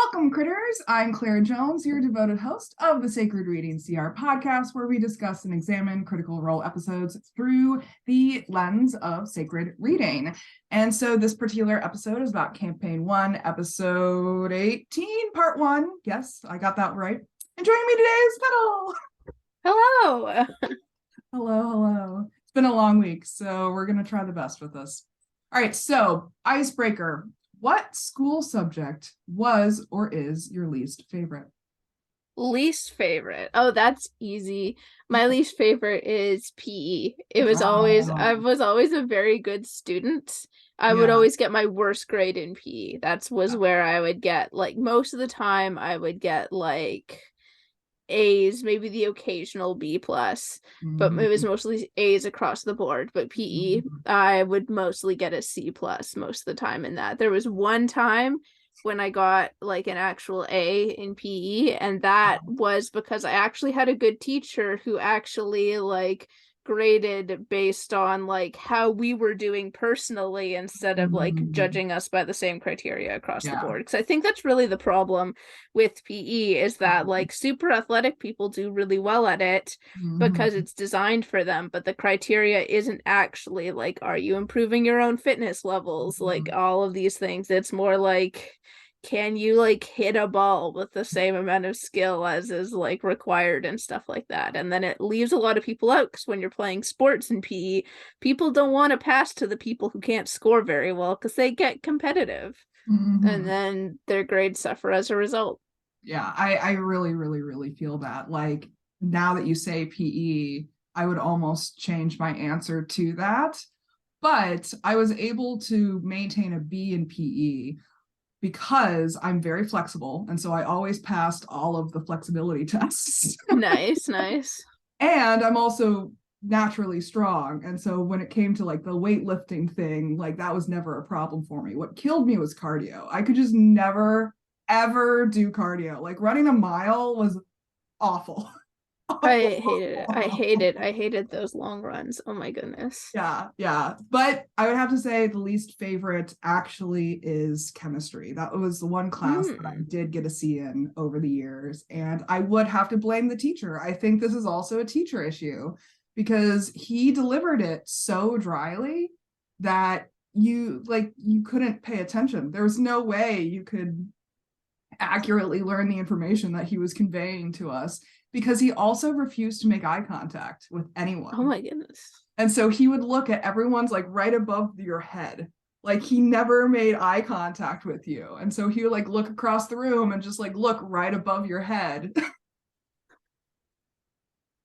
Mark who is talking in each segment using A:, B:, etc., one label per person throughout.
A: Welcome, critters. I'm Claire Jones, your devoted host of the Sacred Reading CR podcast, where we discuss and examine Critical Role episodes through the lens of sacred reading. And so this particular episode is about Campaign 1, Episode 18, Part 1. Yes, I got that right. And joining me today is Petall.
B: Hello.
A: Hello. It's been a long week, so we're going to try the best with this. All right, so icebreaker. What school subject was or is your least favorite?
B: Least favorite. Oh, that's easy. My least favorite is PE. I was always a very good student. I would always get my worst grade in PE. That was where I would get, like, most of the time I would get like A's, maybe the occasional B plus, but it was mostly A's across the board. But PE, I would mostly get a C plus most of the time in that. There was one time when I got like an actual A in PE, and that was because I actually had a good teacher who actually like graded based on like how we were doing personally instead of like judging us by the same criteria across the board. Because I think that's really the problem with PE is that like super athletic people do really well at it because it's designed for them, but the criteria isn't actually like, are you improving your own fitness levels? Like all of these things. It's more like, can you like hit a ball with the same amount of skill as is like required and stuff like that? And then it leaves a lot of people out because when you're playing sports in PE, people don't want to pass to the people who can't score very well because they get competitive and then their grades suffer as a result.
A: Yeah, I really feel that. Like now that you say PE, I would almost change my answer to that. But I was able to maintain a B in PE because I'm very flexible. And so I always passed all of the flexibility tests.
B: Nice.
A: And I'm also naturally strong. And so when it came to like the weightlifting thing, like that was never a problem for me. What killed me was cardio. I could just never, ever do cardio. Like running a mile was awful.
B: I hated those long runs. Oh my goodness.
A: Yeah. But I would have to say the least favorite actually is chemistry. That was the one class that I did get a C in over the years. And I would have to blame the teacher. I think this is also a teacher issue because he delivered it so dryly that you couldn't pay attention. There was no way you could accurately learn the information that he was conveying to us, because he also refused to make eye contact with anyone.
B: Oh my goodness.
A: And so he would look at everyone's like right above your head. Like he never made eye contact with you. And so he would like look across the room and just like look right above your head.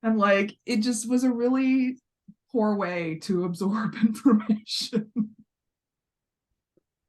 A: And like it just was a really poor way to absorb information.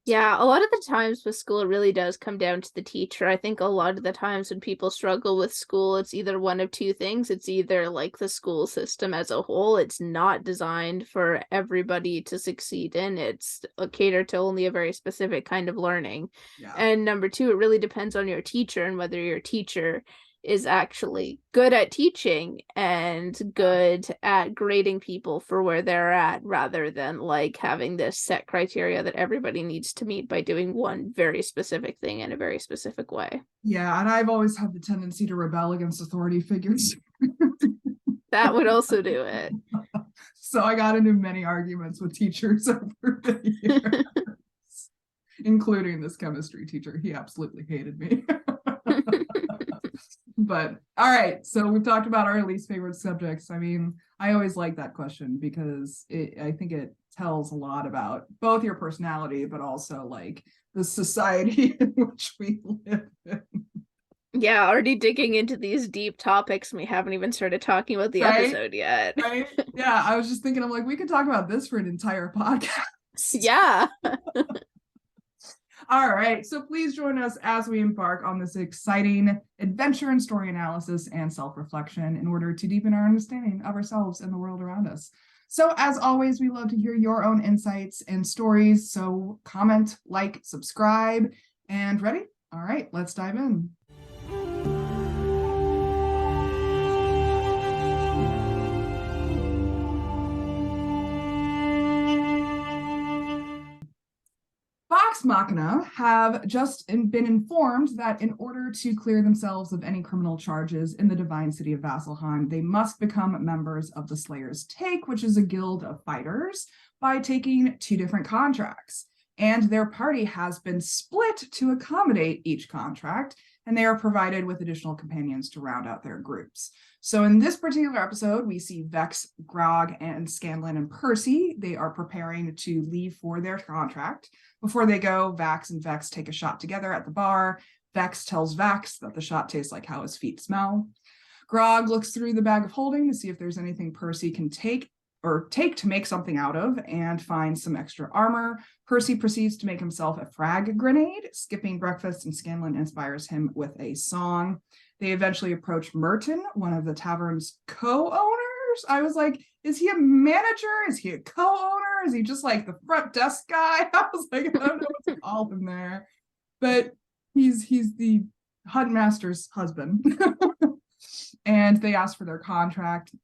B: Yeah, a lot of the times with school, it really does come down to the teacher. I think a lot of the times when people struggle with school, it's either one of two things. It's either like the school system as a whole, it's not designed for everybody to succeed in. It's catered to only a very specific kind of learning.
A: Yeah.
B: And number two, it really depends on your teacher and whether your teacher is actually good at teaching and good at grading people for where they're at, rather than like having this set criteria that everybody needs to meet by doing one very specific thing in a very specific way.
A: Yeah, and I've always had the tendency to rebel against authority figures.
B: That would also do it.
A: So I got into many arguments with teachers over the years, including this chemistry teacher. He absolutely hated me. But all right, so we've talked about our least favorite subjects. I mean, I always like that question because I think it tells a lot about both your personality, but also like the society in which we live in.
B: Yeah, already digging into these deep topics, and we haven't even started talking about the episode yet.
A: Right? Yeah, I was just thinking, I'm like, we could talk about this for an entire podcast.
B: Yeah.
A: All right, so please join us as we embark on this exciting adventure in story analysis and self-reflection in order to deepen our understanding of ourselves and the world around us. So as always, we love to hear your own insights and stories. So comment, like, subscribe, and ready? All right, let's dive in. Vox Machina have just been informed that in order to clear themselves of any criminal charges in the divine city of Vasselheim, they must become members of the Slayer's Take, which is a guild of fighters, by taking 2 different contracts. And their party has been split to accommodate each contract, and they are provided with additional companions to round out their groups. So in this particular episode, we see Vex, Grog, and Scanlan and Percy. They are preparing to leave for their contract. Before they go, Vax and Vex take a shot together at the bar. Vex tells Vax that the shot tastes like how his feet smell. Grog looks through the bag of holding to see if there's anything Percy can take to make something out of, and finds some extra armor. Percy proceeds to make himself a frag grenade, skipping breakfast, and Scanlan inspires him with a song. They eventually approach Merton, one of the tavern's co-owners. I was like, is he a manager? Is he a co-owner? Is he just like the front desk guy? I was like, I don't know what to call him there. But he's the hunt master's husband. And they ask for their contract.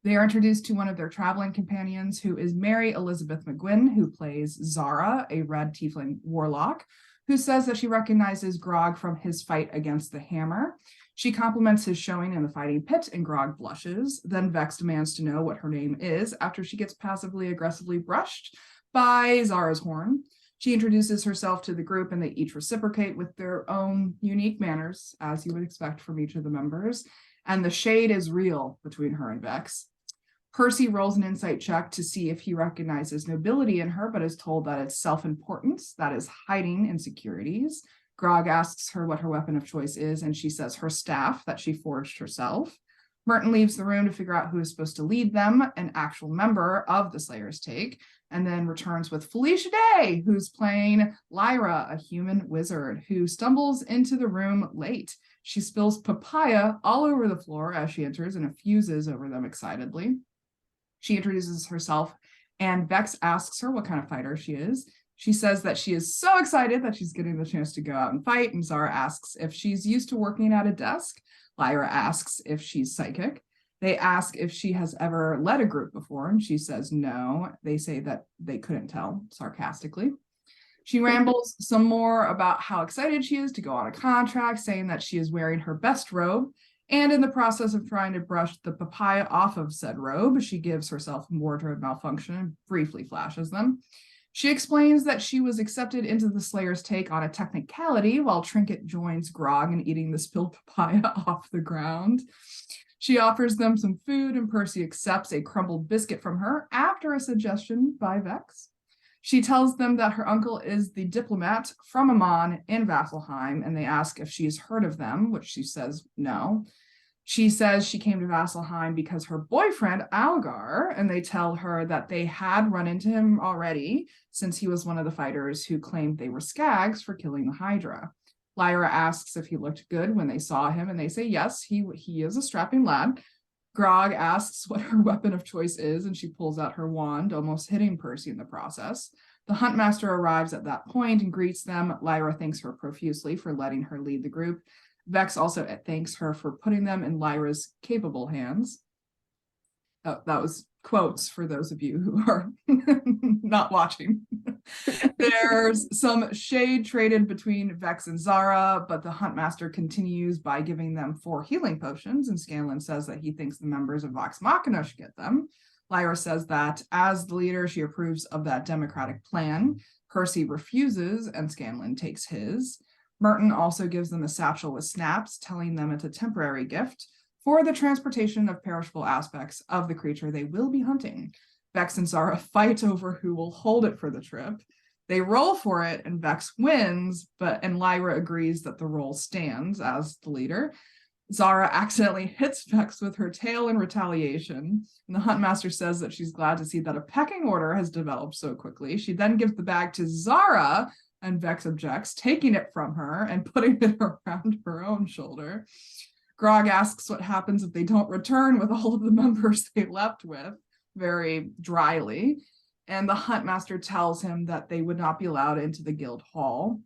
A: They are introduced to one of their traveling companions, who is Mary Elizabeth McGuinn, who plays Zara, a red tiefling warlock, who says that she recognizes Grog from his fight against the Hammer. She compliments his showing in the fighting pit, and Grog blushes. Then Vex demands to know what her name is after she gets passively aggressively brushed by Zara's horn. She introduces herself to the group, and they each reciprocate with their own unique manners, as you would expect from each of the members. And the shade is real between her and Vex. Percy rolls an insight check to see if he recognizes nobility in her, but is told that it's self-importance that is hiding insecurities. Grog asks her what her weapon of choice is, and she says her staff that she forged herself. Merton leaves the room to figure out who is supposed to lead them, an actual member of the Slayer's Take, and then returns with Felicia Day, who's playing Lyra, a human wizard, who stumbles into the room late. She spills papaya all over the floor as she enters and effuses over them excitedly. She introduces herself, and Vex asks her what kind of fighter she is. She says that she is so excited that she's getting the chance to go out and fight, and Zara asks if she's used to working at a desk. Lyra asks if she's psychic. They ask if she has ever led a group before, and she says no. They say that they couldn't tell, sarcastically. She rambles some more about how excited she is to go on a contract, saying that she is wearing her best robe, and in the process of trying to brush the papaya off of said robe, she gives herself wardrobe malfunction and briefly flashes them. She explains that she was accepted into the Slayer's Take on a technicality, while Trinket joins Grog in eating the spilled papaya off the ground. She offers them some food, and Percy accepts a crumbled biscuit from her after a suggestion by Vex. She tells them that her uncle is the diplomat from Amon in Vasselheim, and they ask if she's heard of them, which she says no. She says she came to Vasselheim because her boyfriend, Algar, and they tell her that they had run into him already, since he was one of the fighters who claimed they were skags for killing the Hydra. Lyra asks if he looked good when they saw him, and they say yes, he is a strapping lad. Grog asks what her weapon of choice is, and she pulls out her wand, almost hitting Percy in the process. The Huntmaster arrives at that point and greets them. Lyra thanks her profusely for letting her lead the group. Vex also thanks her for putting them in Lyra's capable hands. Oh, that was quotes for those of you who are not watching. There's some shade traded between Vex and Zara, but the Huntmaster continues by giving them 4 healing potions, and Scanlan says that he thinks the members of Vox Machina should get them. Lyra says that as the leader, she approves of that democratic plan. Percy refuses, and Scanlan takes his. Merton also gives them a satchel with snaps, telling them it's a temporary gift for the transportation of perishable aspects of the creature they will be hunting. Vex and Zara fight over who will hold it for the trip. They roll for it, and Vex wins, and Lyra agrees that the roll stands as the leader. Zara accidentally hits Vex with her tail in retaliation, and the Huntmaster says that she's glad to see that a pecking order has developed so quickly. She then gives the bag to Zara, and Vex objects, taking it from her and putting it around her own shoulder. Grog asks what happens if they don't return with all of the members they left with, very dryly, and the Huntmaster tells him that they would not be allowed into the guild hall.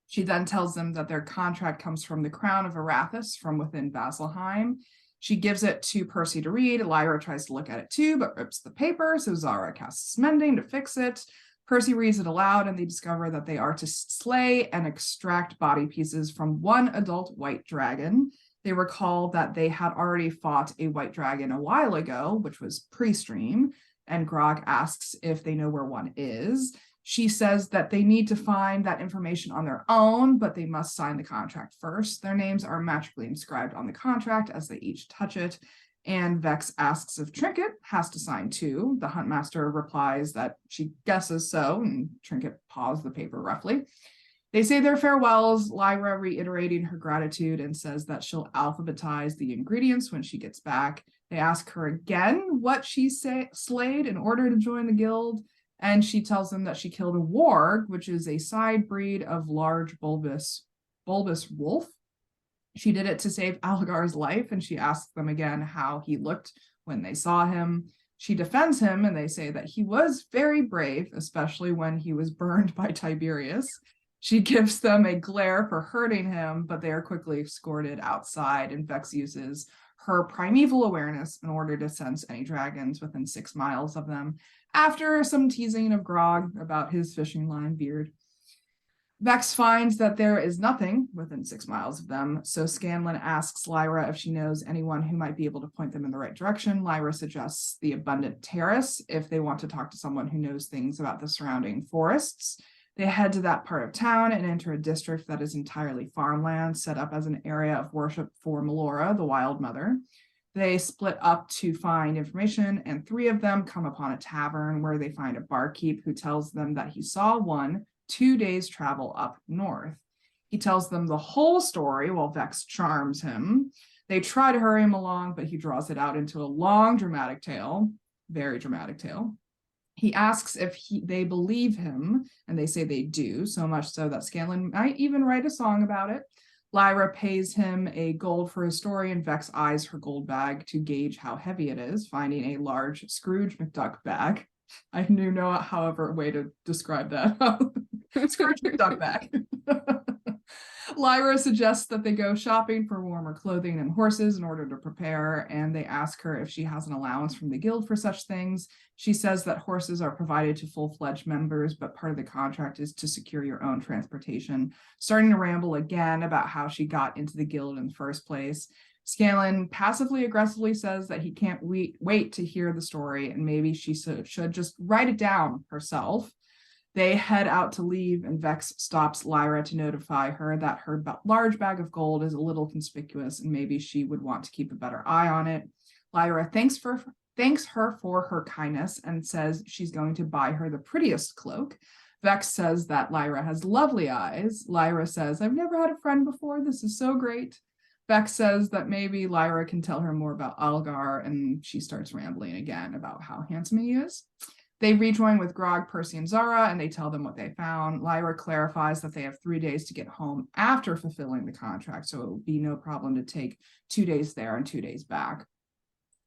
A: She then tells them that their contract comes from the crown of Arathis from within Vasselheim. She gives it to Percy to read. Lyra tries to look at it too, but rips the paper, so Zara casts mending to fix it. Percy reads it aloud, and they discover that they are to slay and extract body pieces from one adult white dragon. They recall that they had already fought a white dragon a while ago, which was pre-stream, and Grog asks if they know where one is. She says that they need to find that information on their own, but they must sign the contract first. Their names are magically inscribed on the contract as they each touch it. And Vex asks if Trinket has to sign too. The Huntmaster replies that she guesses so, and Trinket paws the paper roughly. They say their farewells, Lyra reiterating her gratitude and says that she'll alphabetize the ingredients when she gets back. They ask her again what she slayed in order to join the guild, and she tells them that she killed a warg, which is a side breed of large bulbous wolf. She did it to save Algar's life, and she asks them again how he looked when they saw him. She defends him, and they say that he was very brave, especially when he was burned by Tiberius. She gives them a glare for hurting him, but they are quickly escorted outside, and Vex uses her primeval awareness in order to sense any dragons within 6 miles of them, after some teasing of Grog about his fishing line beard. Vex finds that there is nothing within 6 miles of them, so Scanlan asks Lyra if she knows anyone who might be able to point them in the right direction. Lyra suggests the Abundant Terrace if they want to talk to someone who knows things about the surrounding forests. They head to that part of town and enter a district that is entirely farmland, set up as an area of worship for Melora, the Wild Mother. They split up to find information, and 3 of them come upon a tavern where they find a barkeep who tells them that he saw one 2 days' travel up north. He tells them the whole story while Vex charms him. They try to hurry him along, but he draws it out into a long, dramatic tale, very dramatic tale. He asks if they believe him, and they say they do, so much so that Scanlan might even write a song about it. Lyra pays him a gold for his story, and Vex eyes her gold bag to gauge how heavy it is, finding a large Scrooge McDuck bag. I knew no, however, way to describe that. Scrooge McDuck bag. Lyra suggests that they go shopping for warmer clothing and horses in order to prepare, and they ask her if she has an allowance from the guild for such things. She says that horses are provided to full-fledged members, but part of the contract is to secure your own transportation, starting to ramble again about how she got into the guild in the first place. Scanlan passively aggressively says that he can't wait to hear the story, and maybe she should just write it down herself. They head out to leave, and Vex stops Lyra to notify her that her large bag of gold is a little conspicuous, and maybe she would want to keep a better eye on it. Lyra thanks her for her kindness and says she's going to buy her the prettiest cloak. Vex says that Lyra has lovely eyes. Lyra says, "I've never had a friend before. This is so great." Vex says that maybe Lyra can tell her more about Algar, and she starts rambling again about how handsome he is. They rejoin with Grog, Percy, and Zara, and they tell them what they found. Lyra clarifies that they have 3 days to get home after fulfilling the contract, so it will be no problem to take 2 days there and 2 days back.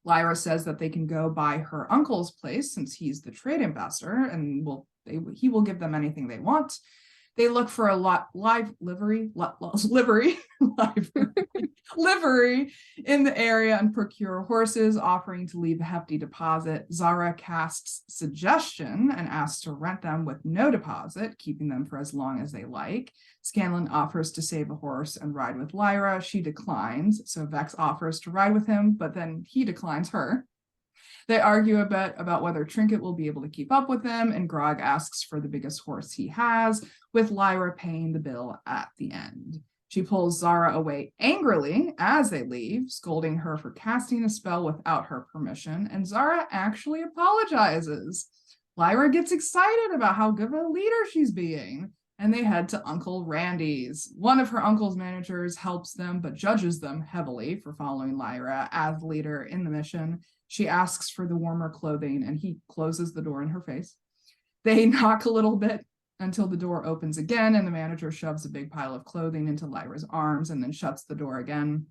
A: Lyra says that they can go by her uncle's place since he's the trade ambassador, and he will give them anything they want. They look for a livery in the area and procure horses, offering to leave a hefty deposit. Zara casts suggestion and asks to rent them with no deposit, keeping them for as long as they like. Scanlan offers to save a horse and ride with Lyra. She declines, so Vex offers to ride with him, but then he declines her. They argue a bit about whether Trinket will be able to keep up with them, and Grog asks for the biggest horse he has, with Lyra paying the bill at the end. She pulls Zara away angrily as they leave, scolding her for casting a spell without her permission, and Zara actually apologizes. Lyra gets excited about how good of a leader she's being, and they head to Uncle Randy's. One of her uncle's managers helps them, but judges them heavily for following Lyra as leader in the mission. She asks for the warmer clothing, and he closes the door in her face. They knock a little bit until the door opens again, and the manager shoves a big pile of clothing into Lyra's arms and then shuts the door again.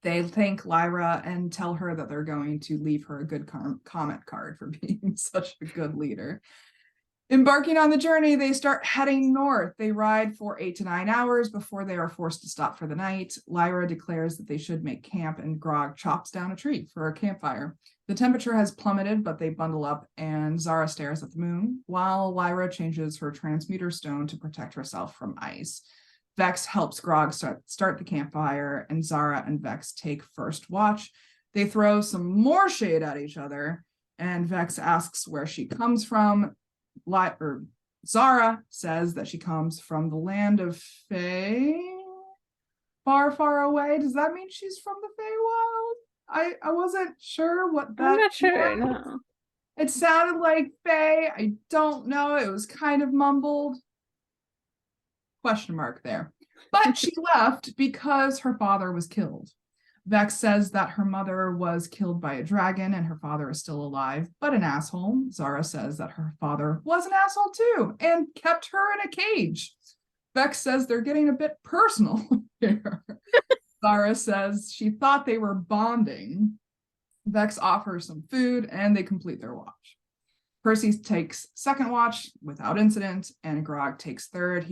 A: They thank Lyra and tell her that they're going to leave her a good comment card for being such a good leader. Embarking on the journey, they start heading north. They ride for 8 to 9 hours before they are forced to stop for the night. Lyra declares that they should make camp, and Grog chops down a tree for a campfire. The temperature has plummeted, but they bundle up, and Zara stares at the moon, while Lyra changes her transmuter stone to protect herself from ice. Vex helps Grog start the campfire, and Zara and Vex take first watch. They throw some more shade at each other, and Vex asks where she comes from. Zara says that she comes from the land of Fae, far, far away. Does that mean she's from the Feywild? I wasn't sure what that.
B: I'm not sure.
A: was.
B: No.
A: It sounded like Fae. I don't know. It was kind of mumbled. Question mark there. But she left because her father was killed. Vex says that her mother was killed by a dragon and her father is still alive, but an asshole. Zara says that her father was an asshole too and kept her in a cage. Vex says they're getting a bit personal here. Zara says she thought they were bonding. Vex offers some food and they complete their watch. Percy takes second watch without incident, and Grog takes third.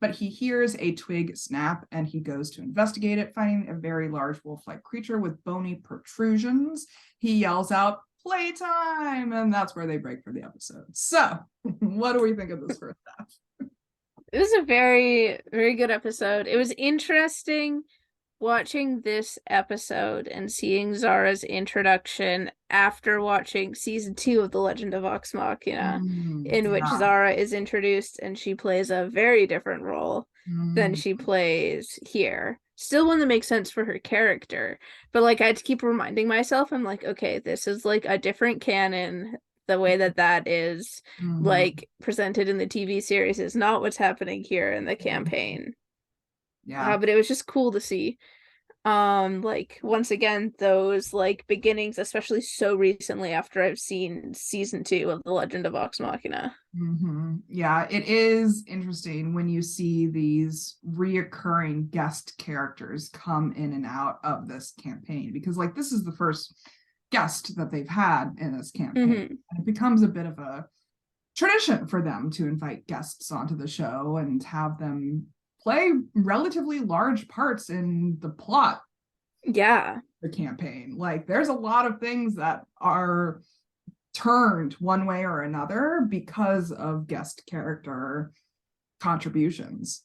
A: But he hears a twig snap, and he goes to investigate it, finding a very large wolf-like creature with bony protrusions. He yells out, "Playtime!" And that's where they break for the episode. So, what do we think of this first half?
B: It was a very, very good episode. It was interesting watching this episode and seeing Zara's introduction after watching season 2 of The Legend of Vox Machina, in which Zara is introduced and she plays a very different role than she plays here. Still one that makes sense for her character, but like I had to keep reminding myself, I'm like, okay, this is like a different canon. The way that is like presented in the TV series is not what's happening here in the campaign.
A: Yeah,
B: but it was just cool to see like once again those like beginnings, especially so recently after I've seen season 2 of The Legend of Vox Machina.
A: Yeah, it is interesting when you see these reoccurring guest characters come in and out of this campaign, because like this is the first guest that they've had in this campaign, and it becomes a bit of a tradition for them to invite guests onto the show and have them play relatively large parts in the plot.
B: Yeah,
A: the campaign. Like there's a lot of things that are turned one way or another because of guest character contributions.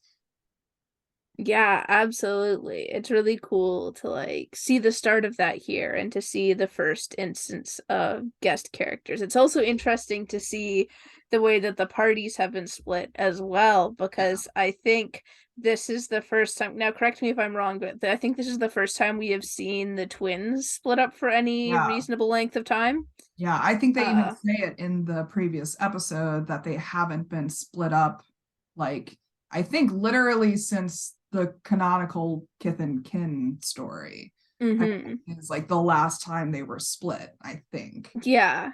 B: Yeah, absolutely. It's really cool to like see the start of that here and to see the first instance of guest characters. It's also interesting to see the way that the parties have been split as well, because I think this is the first time, now correct me if I'm wrong, but I think this is the first time we have seen the twins split up for any reasonable length of time.
A: Yeah, I think they even say it in the previous episode that they haven't been split up, like I think literally since the canonical Kith and Kin story. Is like the last time they were split, I think.
B: Yeah.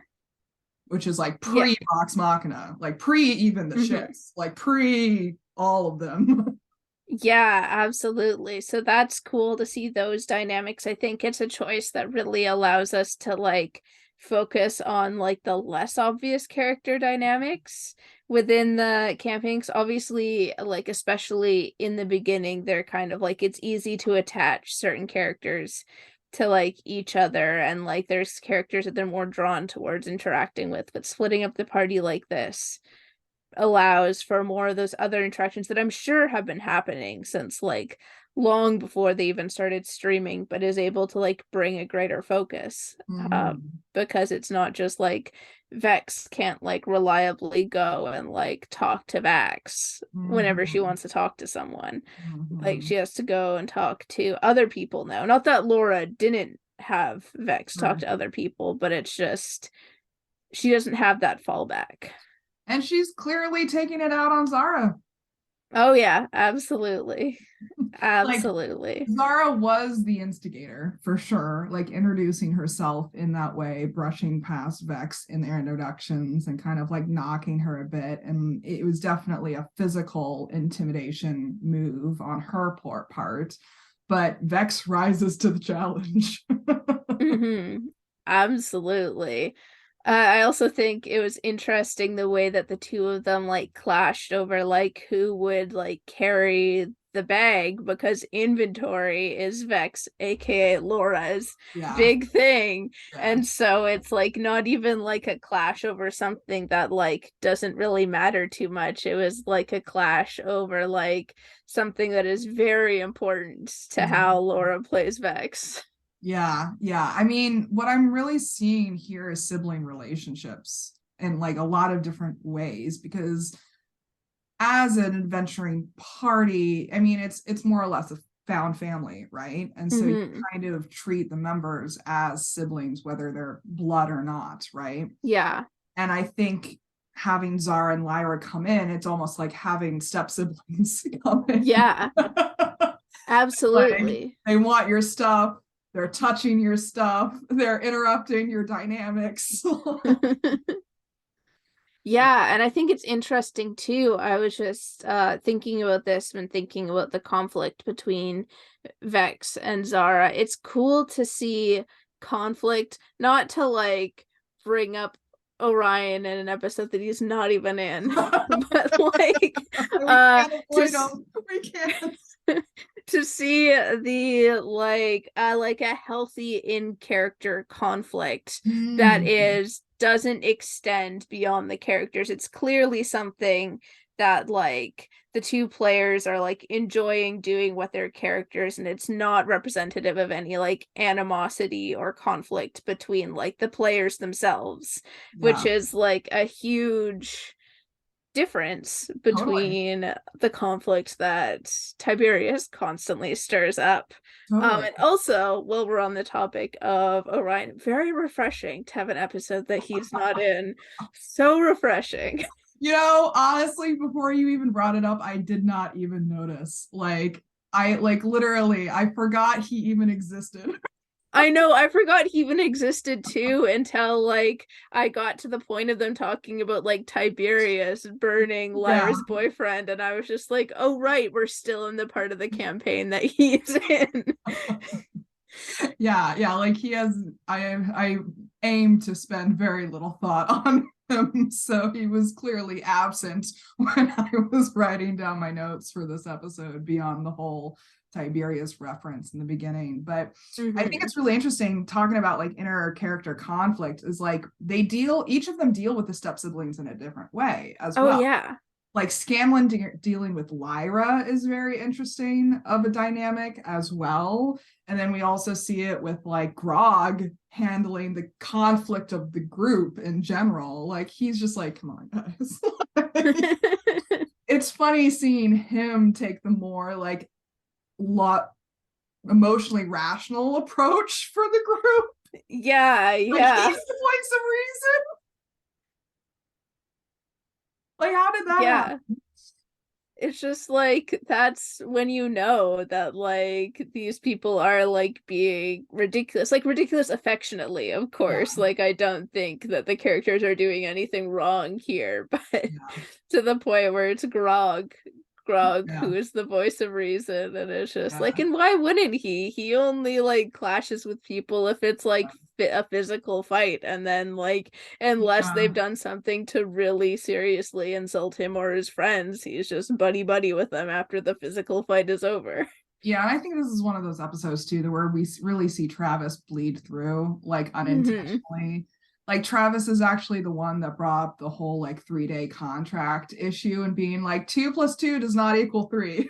A: Which is like pre-Vox Machina, like pre even the ships, like pre all of them.
B: Yeah, absolutely. So that's cool to see those dynamics. I think it's a choice that really allows us to like focus on like the less obvious character dynamics within the campaigns. Obviously, like especially in the beginning, they're kind of like it's easy to attach certain characters to like each other, and like there's characters that they're more drawn towards interacting with, but splitting up the party like this allows for more of those other interactions that I'm sure have been happening since like long before they even started streaming, but is able to like bring a greater focus because it's not just like Vex can't like reliably go and like talk to Vax whenever she wants to talk to someone. Like she has to go and talk to other people now. Not that Laura didn't have Vex talk to other people, but it's just she doesn't have that fallback.
A: And she's clearly taking it out on Zara.
B: Oh yeah, absolutely. Absolutely.
A: Like, Zara was the instigator for sure, like introducing herself in that way, brushing past Vex in their introductions and kind of like knocking her a bit. And it was definitely a physical intimidation move on her part, but Vex rises to the challenge.
B: Absolutely. I also think it was interesting the way that the two of them like clashed over like who would like carry the bag because inventory is Vex, aka Laura's
A: Yeah.
B: big thing.
A: Yeah.
B: And so it's like not even like a clash over something that like doesn't really matter too much. It was like a clash over like something that is very important to how Laura plays Vex.
A: Yeah, yeah. I mean, what I'm really seeing here is sibling relationships in like a lot of different ways, because as an adventuring party, I mean, it's more or less a found family, right? And so you kind of treat the members as siblings, whether they're blood or not, right?
B: Yeah.
A: And I think having Zara and Lyra come in, it's almost like having step siblings come in.
B: Yeah. Absolutely.
A: Like, they want your stuff, they're touching your stuff, they're interrupting your dynamics.
B: Yeah, and I think it's interesting too. I was just thinking about this when thinking about the conflict between Vex and Zara. It's cool to see conflict, not to like bring up Orion in an episode that he's not even in, but like
A: we can't.
B: To see the like a healthy in character conflict that doesn't extend beyond the characters. It's clearly something that like the two players are like enjoying doing with their characters, and it's not representative of any like animosity or conflict between like the players themselves, which is like a huge difference between the conflict that Tiberius constantly stirs up. And also, while we're on the topic of Orion, very refreshing to have an episode that he's not in. So refreshing.
A: You know, honestly, before you even brought it up, I did not even notice. Like, I literally, I forgot he even existed.
B: I know, I forgot he even existed too until like I got to the point of them talking about like Tiberius burning Lyra's boyfriend, and I was just like, oh right, we're still in the part of the campaign that he's in.
A: Yeah, like he has I aim to spend very little thought on him, so he was clearly absent when I was writing down my notes for this episode beyond the whole Tiberius reference in the beginning. But I think it's really interesting talking about like inner character conflict is like each of them deal with the step siblings in a different way as well.
B: Oh yeah.
A: Like Scanlan dealing with Lyra is very interesting of a dynamic as well. And then we also see it with like Grog handling the conflict of the group in general. Like he's just like, come on, guys. It's funny seeing him take the more like emotionally rational approach for the group.
B: Yeah.
A: Like, he's the voice of reason. Like, how did that happen?
B: It's just like that's when you know that like these people are like being ridiculous affectionately, of course. Like I don't think that the characters are doing anything wrong here, but to the point where it's Grog who is the voice of reason, and it's just like, and why wouldn't he only like clashes with people if it's like a physical fight, and then like unless they've done something to really seriously insult him or his friends, he's just buddy with them after the physical fight is over.
A: Yeah, I think this is one of those episodes too where we really see Travis bleed through like unintentionally. Like Travis is actually the one that brought up the whole like 3-day contract issue and being like 2 + 2 does not equal 3.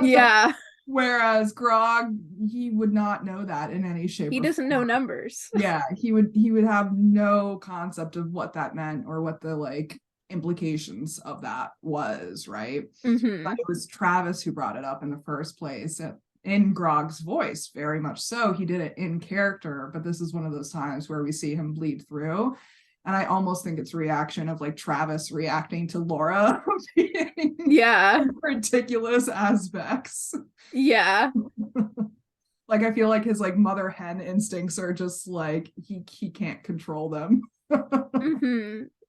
B: Yeah.
A: Whereas Grog, he would not know that in any shape.
B: He doesn't know numbers.
A: Yeah, he would have no concept of what that meant or what the like implications of that was, right? But it was Travis who brought it up in the first place. In Grog's voice, very much so. He did it in character, but this is one of those times where we see him bleed through. And I almost think it's a reaction of like Travis reacting to Laura being ridiculous as Vex.
B: Yeah.
A: Like I feel like his like mother hen instincts are just like he can't control them.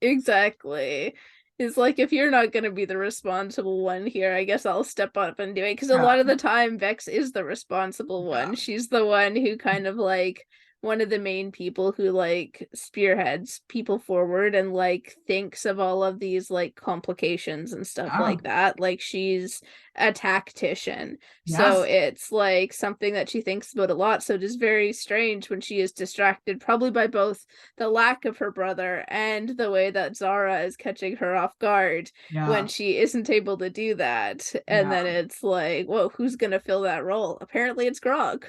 B: Exactly. It's like, if you're not going to be the responsible one here, I guess I'll step up and do it. Because a lot of the time, Vex is the responsible one. She's the one who kind of like one of the main people who like spearheads people forward and like thinks of all of these like complications and stuff
A: Yeah.
B: like that. Like she's a tactician. So
A: Yes.
B: it's like something that she thinks about a lot. So it is very strange when she is distracted, probably by both the lack of her brother and the way that Zara is catching her off guard when
A: Yeah.
B: she isn't able to do that. And
A: Yeah.
B: then it's like, whoa, who's gonna fill that role? Apparently it's Grog.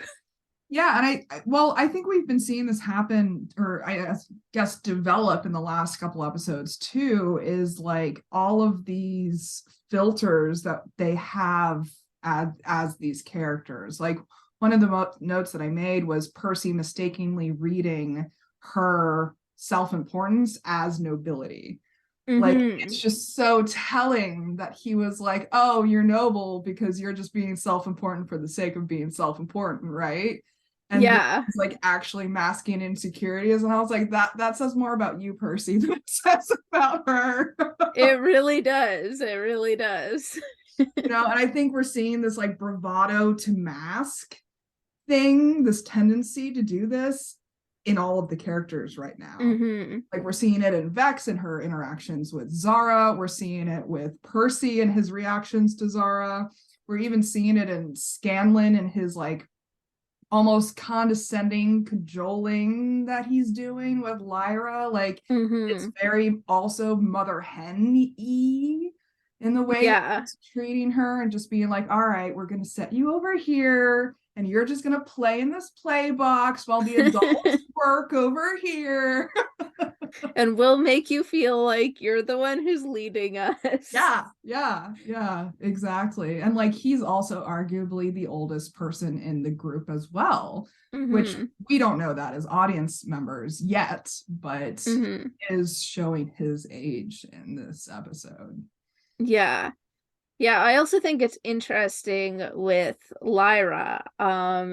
A: Yeah, and well, I think we've been seeing this happen, or I guess develop in the last couple episodes too, is like all of these filters that they have as these characters. Like one of the notes that I made was Percy mistakenly reading her self-importance as nobility. Like it's just so telling that he was like, oh, you're noble because you're just being self-important for the sake of being self-important, right? And this
B: Yeah,
A: is like actually masking insecurities. And I was like, that says more about you, Percy, than it says about her.
B: it really does. It really does.
A: And I think we're seeing this like bravado to mask thing, this tendency to do this in all of the characters right now. Like we're seeing it in Vex and her interactions with Zara. We're seeing it with Percy and his reactions to Zara. We're even seeing it in Scanlan and his like almost condescending cajoling that he's doing with Lyra. Like it's very also mother hen-y in the way that
B: Yeah.
A: he's treating her and just being like, all right, we're going to set you over here and you're just going to play in this play box while the adults work over here.
B: And we'll make you feel like you're the one who's leading us.
A: Yeah, exactly. And like he's also arguably the oldest person in the group as well, which we don't know that as audience members yet, but is showing his age in this episode.
B: Yeah. Yeah, I also think it's interesting with Lyra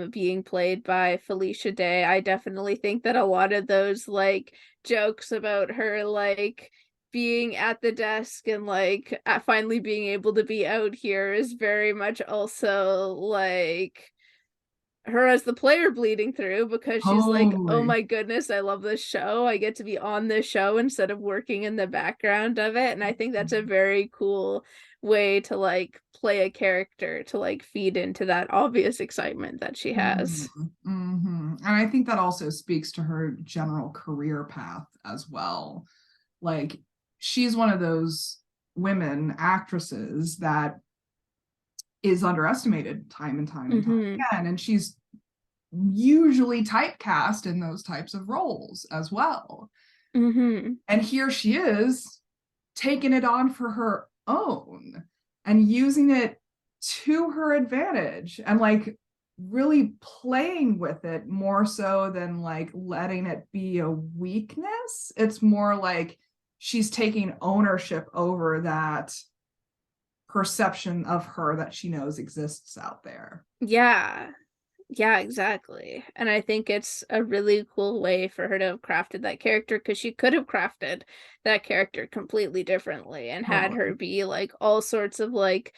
B: being played by Felicia Day. I definitely think that a lot of those like jokes about her like being at the desk and like finally being able to be out here is very much also like her as the player bleeding through, because she's like, oh my goodness, I love this show. I get to be on this show instead of working in the background of it. And I think that's a very cool way to like play a character to like feed into that obvious excitement that she has.
A: And I think that also speaks to her general career path as well. Like she's one of those women actresses that is underestimated time and time and time again, and she's usually typecast in those types of roles as well. And here she is taking it on for her own and using it to her advantage and like really playing with it more so than like letting it be a weakness. It's more like she's taking ownership over that perception of her that she knows exists out there.
B: Yeah, exactly. And I think it's a really cool way for her to have crafted that character, because she could have crafted that character completely differently and had her be like all sorts of like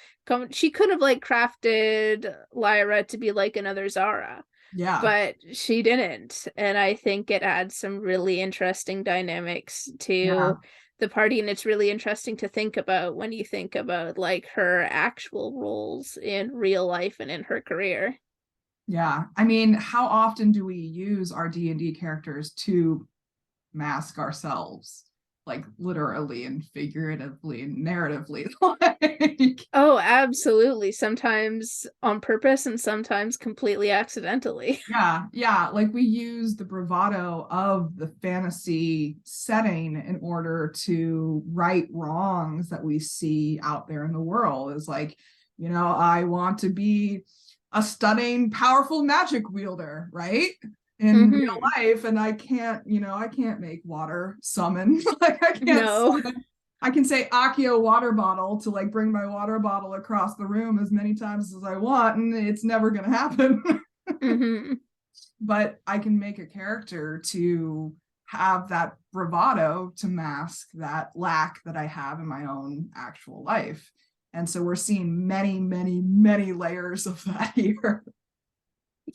B: she could have like crafted Lyra to be like another Zara.
A: Yeah.
B: But she didn't. And I think it adds some really interesting dynamics to the party, and it's really interesting to think about when you think about like her actual roles in real life and in her career.
A: Yeah, I mean, how often do we use our D&D characters to mask ourselves, like literally and figuratively and narratively? Like,
B: oh, absolutely. Sometimes on purpose and sometimes completely accidentally.
A: yeah, like we use the bravado of the fantasy setting in order to right wrongs that we see out there in the world. Is like, I want to be a stunning, powerful magic wielder, right? In real life, and I can't make water summon. Like I can't summon. I can say Accio water bottle to like bring my water bottle across the room as many times as I want, and it's never gonna happen. But I can make a character to have that bravado to mask that lack that I have in my own actual life. And so we're seeing many, many, many layers of that here.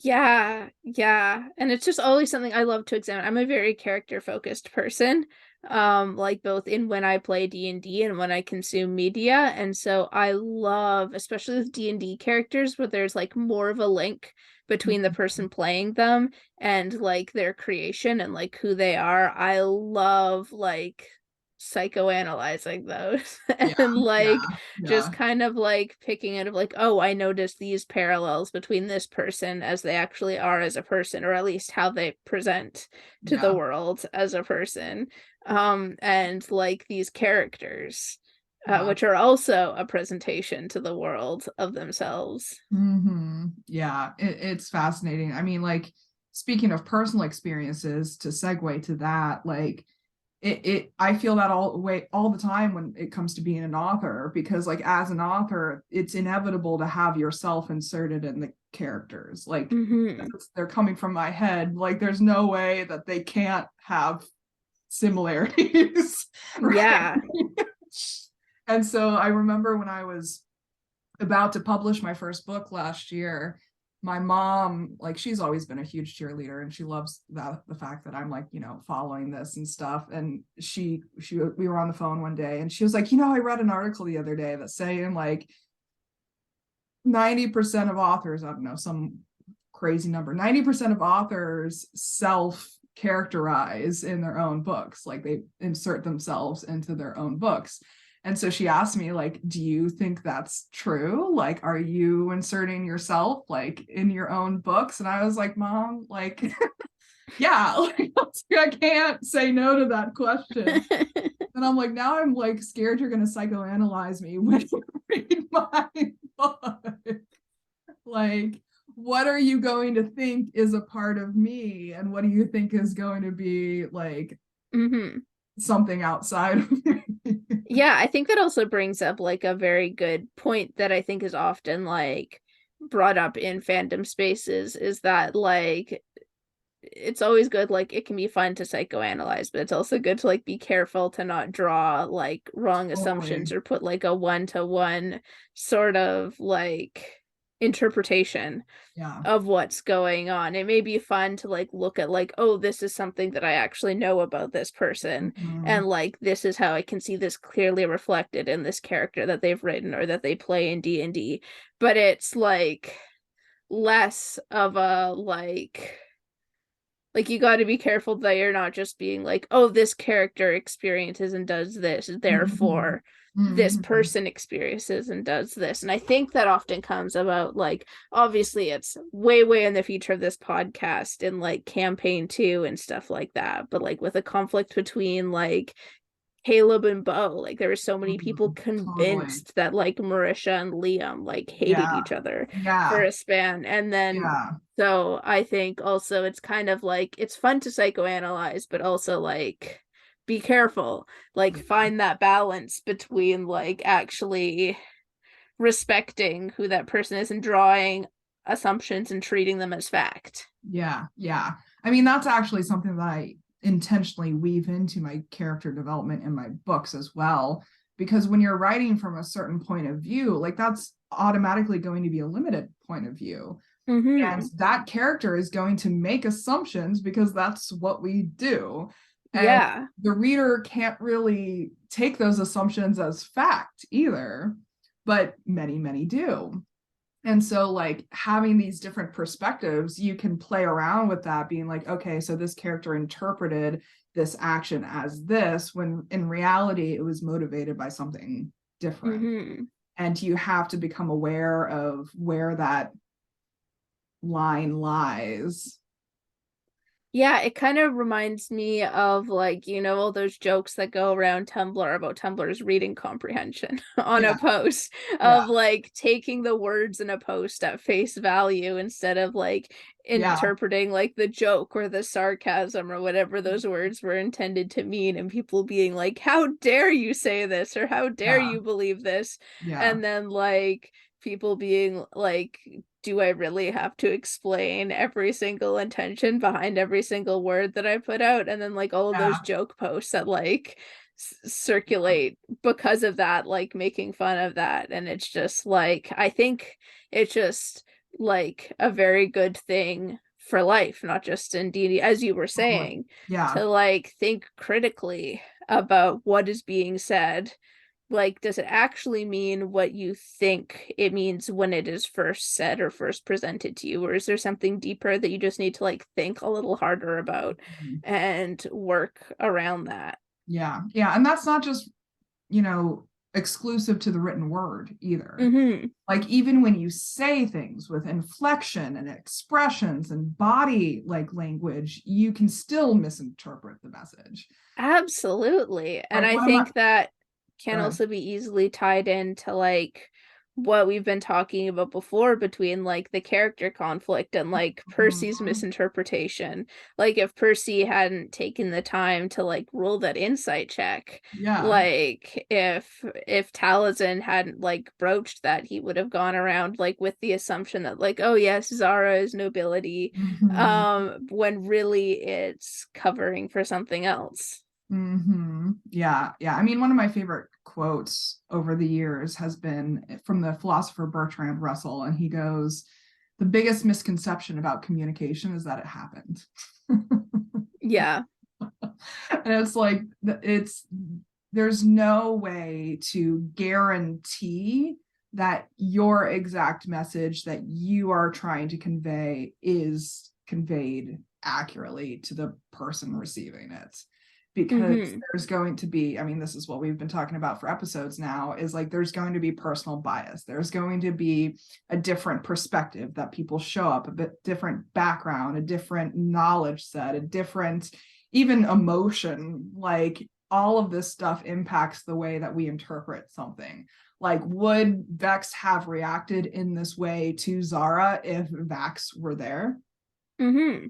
B: Yeah. And it's just always something I love to examine. I'm a very character focused person, like both in when I play D&D and when I consume media. And so I love, especially with D&D characters, where there's like more of a link between the person playing them and like their creation and like who they are. I love like psychoanalyzing those
A: Yeah,
B: and like
A: yeah,
B: just
A: yeah,
B: kind of like picking it of like, oh, I noticed these parallels between this person as they actually are as a person, or at least how they present to the
A: yeah.
B: world as a person. And like these characters,
A: Yeah.
B: which are also a presentation to the world of themselves.
A: Yeah, it's fascinating. I mean, like, speaking of personal experiences, to segue to that, like, I feel that all the time when it comes to being an author, because like as an author, it's inevitable to have yourself inserted in the characters. Like,
B: Mm-hmm.
A: they're coming from my head. Like, there's no way that they can't have similarities, right?
B: Yeah.
A: And so I remember when I was about to publish my first book last year, my mom, like, she's always been a huge cheerleader, and she loves the fact that I'm like, following this and stuff. And we were on the phone one day, and she was like, I read an article the other day that's saying like 90% of authors, I don't know, some crazy number, 90% of authors self characterize in their own books, like they insert themselves into their own books. And so she asked me, like, do you think that's true? Like, are you inserting yourself like in your own books? And I was like, Mom, like, yeah, like, I can't say no to that question. And I'm like, now I'm like scared you're gonna psychoanalyze me when you read my book. Like, what are you going to think is a part of me, and what do you think is going to be like
B: Mm-hmm.
A: something outside of me?
B: Yeah, I think that also brings up like a very good point that I think is often like brought up in fandom spaces, is that like it's always good, like it can be fun to psychoanalyze, but it's also good to like be careful to not draw like wrong
A: Totally.
B: assumptions or put like a one-to-one sort of like interpretation
A: Yeah.
B: of what's going on. It may be fun to like look at like, oh, this is something that I actually know about this person,
A: Mhm.
B: and like this is how I can see this clearly reflected in this character that they've written or that they play in D&D. But it's like less of a like you got to be careful that you're not just being like, oh, this character experiences and does this,
A: Mhm.
B: therefore this
A: Mhm.
B: person experiences and does this. And I think that often comes about like, obviously it's way in the future of this podcast and like campaign 2 and stuff like that, but like with a conflict between like Caleb and Bo, like there were so many people
A: Totally.
B: convinced that like Marisha and Liam like hated
A: Yeah.
B: each other for
A: Yeah.
B: a span. And then
A: Yeah.
B: so I think also it's kind of like it's fun to psychoanalyze, but also like be careful. Like
A: Yeah.
B: find that balance between like actually respecting who that person is and drawing assumptions and treating them as fact.
A: Yeah. Yeah. I mean, that's actually something that I intentionally weave into my character development in my books as well. Because when you're writing from a certain point of view, like, that's automatically going to be a limited point of view. And
B: Mm-hmm.
A: that character is going to make assumptions because that's what we do. And
B: Yeah.
A: the reader can't really take those assumptions as fact either, but many do. And so, like, having these different perspectives, you can play around with that, being like, okay, so this character interpreted this action as this, when in reality, it was motivated by something different.
B: Mm-hmm.
A: And you have to become aware of where that line lies.
B: Yeah, it kind of reminds me of like, all those jokes that go around Tumblr about Tumblr's reading comprehension on a
A: Yeah,
B: post
A: yeah,
B: of like taking the words in a post at face value instead of like
A: yeah,
B: interpreting like the joke or the sarcasm or whatever those words were intended to mean, and people being like, how dare you say this, or how dare
A: yeah,
B: you believe this?
A: yeah,
B: And then like people being like, do I really have to explain every single intention behind every single word that I put out? And then like all of those
A: yeah,
B: joke posts that like circulate because of that, like making fun of that. And it's just like, I think it just like a very good thing for life, not just in D&D, as you were saying,
A: Yeah.
B: to like think critically about what is being said. Like, does it actually mean what you think it means when it is first said or first presented to you? Or is there something deeper that you just need to like think a little harder about
A: Mhm.
B: and work around that?
A: Yeah. Yeah. And that's not just, exclusive to the written word either.
B: Mm-hmm.
A: Like, even when you say things with inflection and expressions and body like language, you can still misinterpret the message.
B: Absolutely. And
A: Like,
B: I
A: one of my,
B: think that
A: go
B: can
A: ahead.
B: also be easily tied into like what we've been talking about before between like the character conflict and like Percy's
A: Mhm.
B: misinterpretation. Like if Percy hadn't taken the time to like roll that insight check,
A: Yeah.
B: like if Taliesin hadn't like broached that, he would have gone around like with the assumption that like, oh yes, Zara is nobility,
A: Mhm.
B: when really it's covering for something else.
A: Yeah, yeah. I mean, one of my favorite quotes over the years has been from the philosopher Bertrand Russell, and he goes, "The biggest misconception about communication is that it happened."
B: Yeah.
A: And it's like, there's no way to guarantee that your exact message that you are trying to convey is conveyed accurately to the person receiving it, because
B: Mm-hmm.
A: there's going to be, I mean, this is what we've been talking about for episodes now, is like there's going to be personal bias, there's going to be a different perspective that people show up, a bit different background, a different knowledge set, a different even emotion. Like, all of this stuff impacts the way that we interpret something. Like, would Vex have reacted in this way to Zara if Vax were there?
B: Mm-hmm.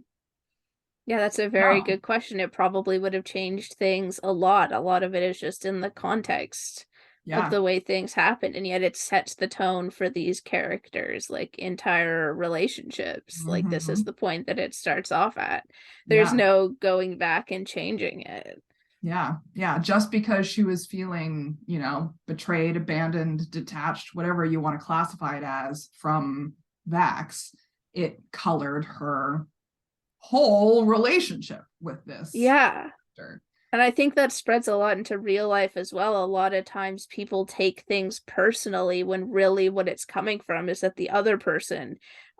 B: Yeah, that's a very
A: No.
B: good question. It probably would have changed things a lot. A lot of it is just in the context of
A: Yeah.
B: the way things happen, and yet it sets the tone for these characters, like entire relationships. Like this is
A: Mm-hmm.
B: the point that it starts off at. There's
A: Yeah.
B: no going back and changing it.
A: Yeah. Yeah. Just because she was feeling, betrayed, abandoned, detached, whatever you want to classify it as, from Vax, it colored her whole relationship with this
B: Yeah.
A: character.
B: And I think that spreads a lot into real life as well. A lot of times people take things personally when really what it's coming from is that the other person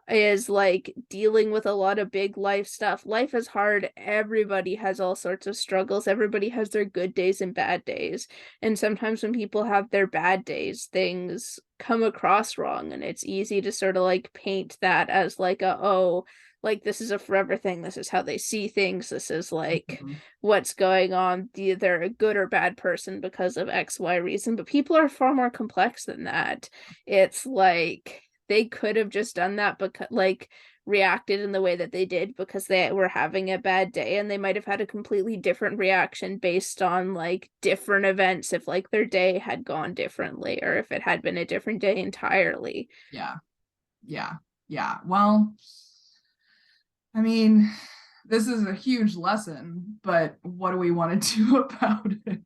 B: is like dealing with a lot of big life stuff. Life is hard. Everybody has all sorts of struggles. Everybody has their good days and bad days. And sometimes when people have their bad days, things come across wrong. And it's easy to sort of like paint that as like a, oh, like this is a forever thing. This is how they see things. This is like
A: Mhm.
B: what's going on. They're a good or bad person because of XY reason. But people are far more complex than that. It's like they could have just done that because like reacted in the way that they did because they were having a bad day, and they might have had a completely different reaction based on like different events if like their day had gone differently or if it had been a different day entirely.
A: Yeah. Yeah. Yeah. Well, I mean, this is a huge lesson, but what do we want to do about it?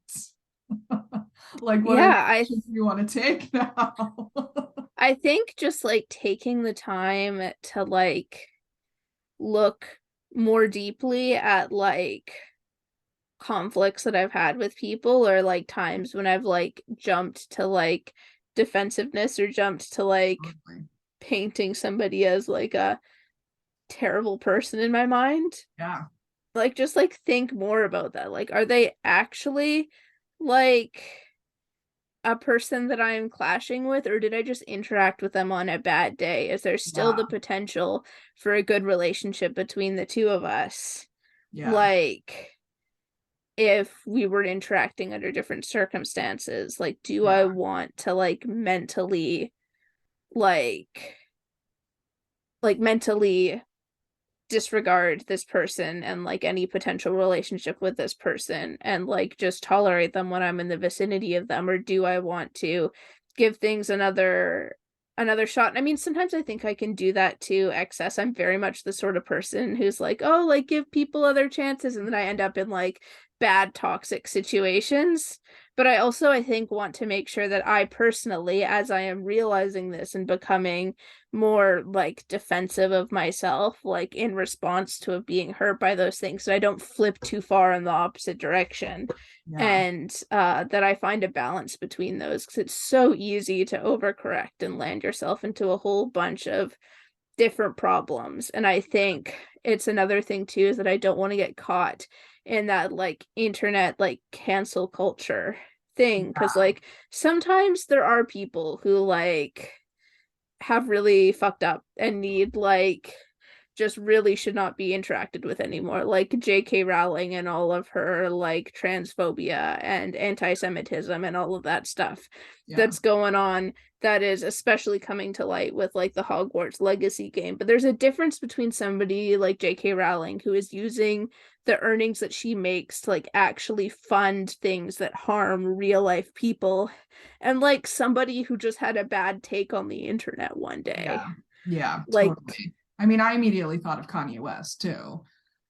A: Like, what
B: Yeah,
A: actions do you want to take now?
B: I think just like taking the time to like look more deeply at like conflicts that I've had with people, or like times when I've like jumped to like defensiveness or jumped to like painting somebody as like a terrible person in my mind.
A: Yeah.
B: Like just like think more about that. Like are they actually like a person that I am clashing with, or did I just interact with them on a bad day? Is there still
A: Yeah.
B: the potential for a good relationship between the two of us?
A: Yeah.
B: Like if we were interacting under different circumstances, like do I
A: Yeah.
B: want to like mentally disregard this person and like any potential relationship with this person and like just tolerate them when I'm in the vicinity of them, or do I want to give things another shot? I mean, sometimes I think I can do that to excess. I'm very much the sort of person who's like, oh, like give people other chances, and then I end up in like bad toxic situations. But I also, I think, want to make sure that I personally, as I am realizing this and becoming more like defensive of myself, like in response to being hurt by those things, so I don't flip too far in the opposite direction.
A: Yeah.
B: And that I find a balance between those, because it's so easy to overcorrect and land yourself into a whole bunch of different problems. And I think it's another thing too, is that I don't want to get caught in that like internet like cancel culture thing, because like sometimes there are people who like have really fucked up and need like just really should not be interacted with anymore, like J.K. Rowling and all of her like transphobia and anti-Semitism and all of that stuff that's going on, that is especially coming to light with like the Hogwarts Legacy game. But there's a difference between somebody like J.K. Rowling, who is using the earnings that she makes to like actually fund things that harm real life people, and like somebody who just had a bad take on the internet one day.
A: Yeah,
B: like
A: totally. I mean, I immediately thought of Kanye West too.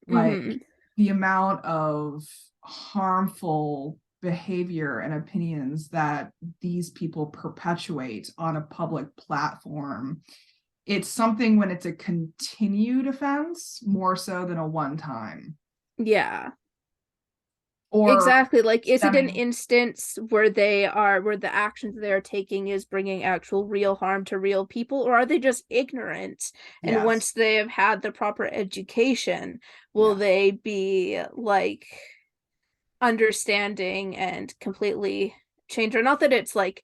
A: Like the amount of harmful behavior and opinions that these people perpetuate on a public platform. It's something when it's a continued offense more so than a one-time.
B: Yeah.
A: Or
B: exactly. Like, is it an instance where the actions they're taking is bringing actual real harm to real people, or are they just ignorant? And once they have had the proper education, will they be like understanding and completely change? Or not that it's like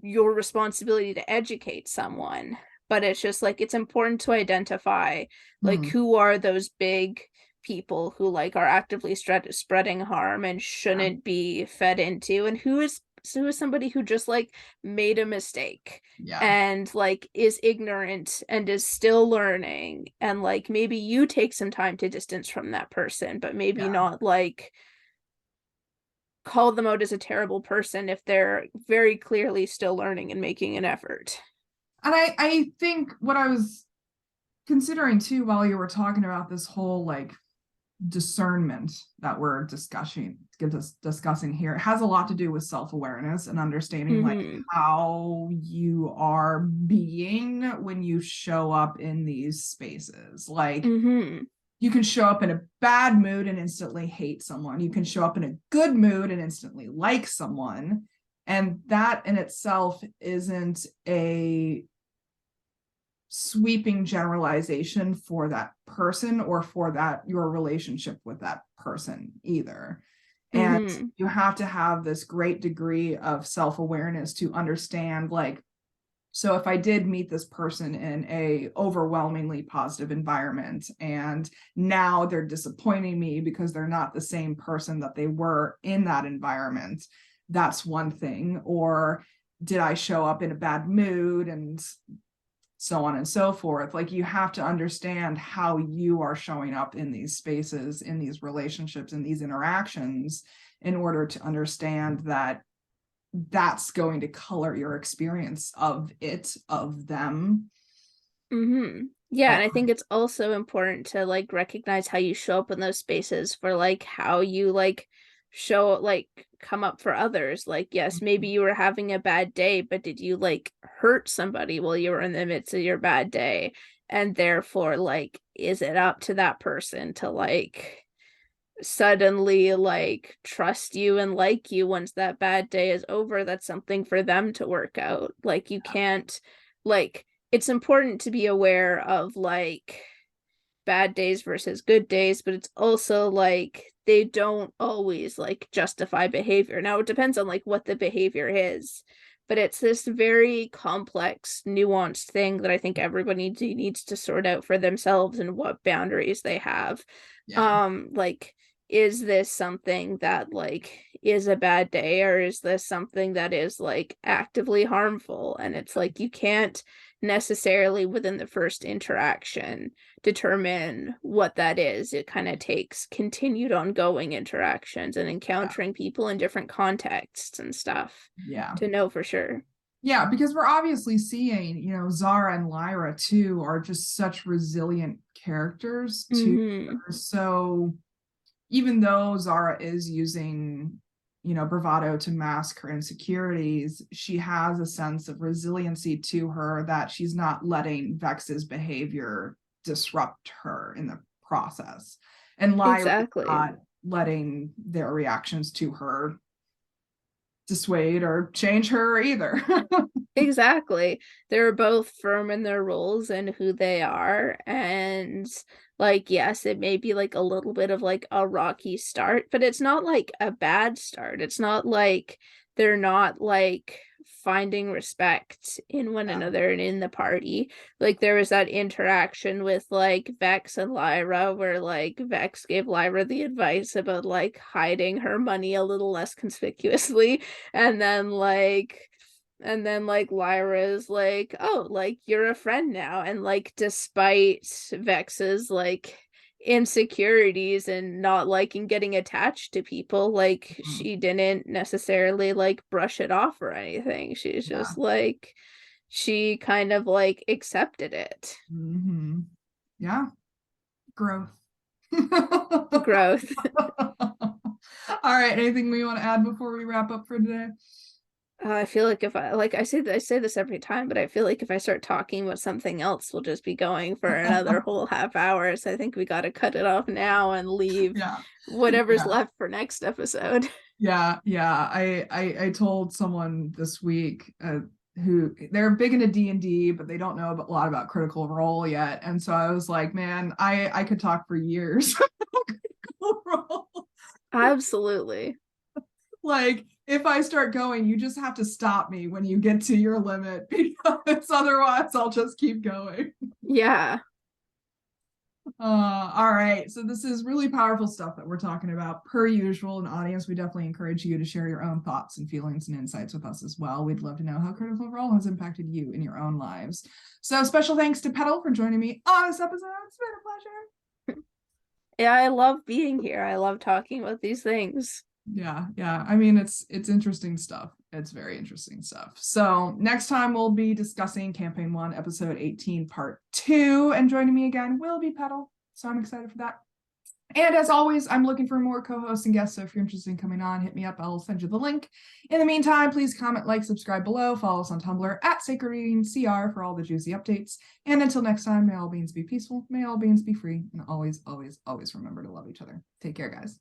B: your responsibility to educate someone, but it's just like it's important to identify like who are those big people who like are actively spreading harm and shouldn't be fed into, and who is somebody who just like made a mistake and like is ignorant and is still learning, and like maybe you take some time to distance from that person, but maybe not like call them out as a terrible person if they're very clearly still learning and making an effort.
A: And I think what I was considering too while you were talking about this whole like discernment that we're discussing here, it has a lot to do with self-awareness and understanding like how you are being when you show up in these spaces. Like you can show up in a bad mood and instantly hate someone. You can show up in a good mood and instantly like someone. And that in itself isn't a sweeping generalization for that person or for that your relationship with that person either. And you have to have this great degree of self-awareness to understand, like, so if I did meet this person in a overwhelmingly positive environment and now they're disappointing me because they're not the same person that they were in that environment, that's one thing. Or did I show up in a bad mood and so on and so forth? Like, you have to understand how you are showing up in these spaces, in these relationships, in these interactions, in order to understand that that's going to color your experience of it, of them.
B: Yeah, and I think it's also important to like recognize how you show up in those spaces for like how you like show like come up for others. Like, yes, maybe you were having a bad day, but did you like hurt somebody while you were in the midst of your bad day? And therefore, like, is it up to that person to like suddenly like trust you and like you once that bad day is over? That's something for them to work out. Like, you can't like, it's important to be aware of like bad days versus good days, but it's also like they don't always like justify behavior. Now it depends on like what the behavior is, but it's this very complex, nuanced thing that I think everybody needs to sort out for themselves and what boundaries they have. Like, is this something that like is a bad day, or is this something that is like actively harmful? And it's like you can't necessarily within the first interaction determine what that is. It kind of takes continued ongoing interactions and encountering people in different contexts and stuff to know for sure.
A: Yeah, because we're obviously seeing, you know, Zara and Lyra too are just such resilient characters too. So even though Zara is using, bravado to mask her insecurities, she has a sense of resiliency to her that she's not letting Vex's behavior disrupt her in the process. And Lyra
B: Exactly.
A: not letting their reactions to her dissuade or change her either.
B: Exactly. They're both firm in their roles and who they are. And like, yes, it may be like a little bit of like a rocky start, but it's not like a bad start. It's not like they're not like finding respect in one another and in the party. Like there was that interaction with like Vex and Lyra where like Vex gave Lyra the advice about like hiding her money a little less conspicuously, and then Lyra's like, oh, like you're a friend now. And like despite Vex's like insecurities and not liking getting attached to people, like she didn't necessarily like brush it off or anything. She's just like, she kind of like accepted it.
A: Yeah. Growth.
B: Growth.
A: All right, anything we want to add before we wrap up for today?
B: I feel like if I say this every time, but I feel like if I start talking about something else, we'll just be going for another whole half hour. So I think we got to cut it off now and leave whatever's left for next episode.
A: Yeah. I told someone this week who they're big into D&D, but they don't know a lot about Critical Role yet. And so I was like, man, I could talk for years about Critical Role.
B: Absolutely.
A: Like, if I start going, you just have to stop me when you get to your limit, because otherwise I'll just keep going.
B: Yeah.
A: All right. So this is really powerful stuff that we're talking about. Per usual, an audience, we definitely encourage you to share your own thoughts and feelings and insights with us as well. We'd love to know how Critical Role has impacted you in your own lives. So special thanks to Petall for joining me on this episode. It's been a pleasure.
B: Yeah, I love being here. I love talking about these things.
A: Yeah. I mean, it's interesting stuff. It's very interesting stuff. So next time we'll be discussing Campaign 1, Episode 18, Part 2. And joining me again will be Petall. So I'm excited for that. And as always, I'm looking for more co-hosts and guests. So if you're interested in coming on, hit me up. I'll send you the link. In the meantime, please comment, like, subscribe below. Follow us on Tumblr at Sacred Reading CR for all the juicy updates. And until next time, may all beings be peaceful. May all beings be free. And always, always, always remember to love each other. Take care, guys.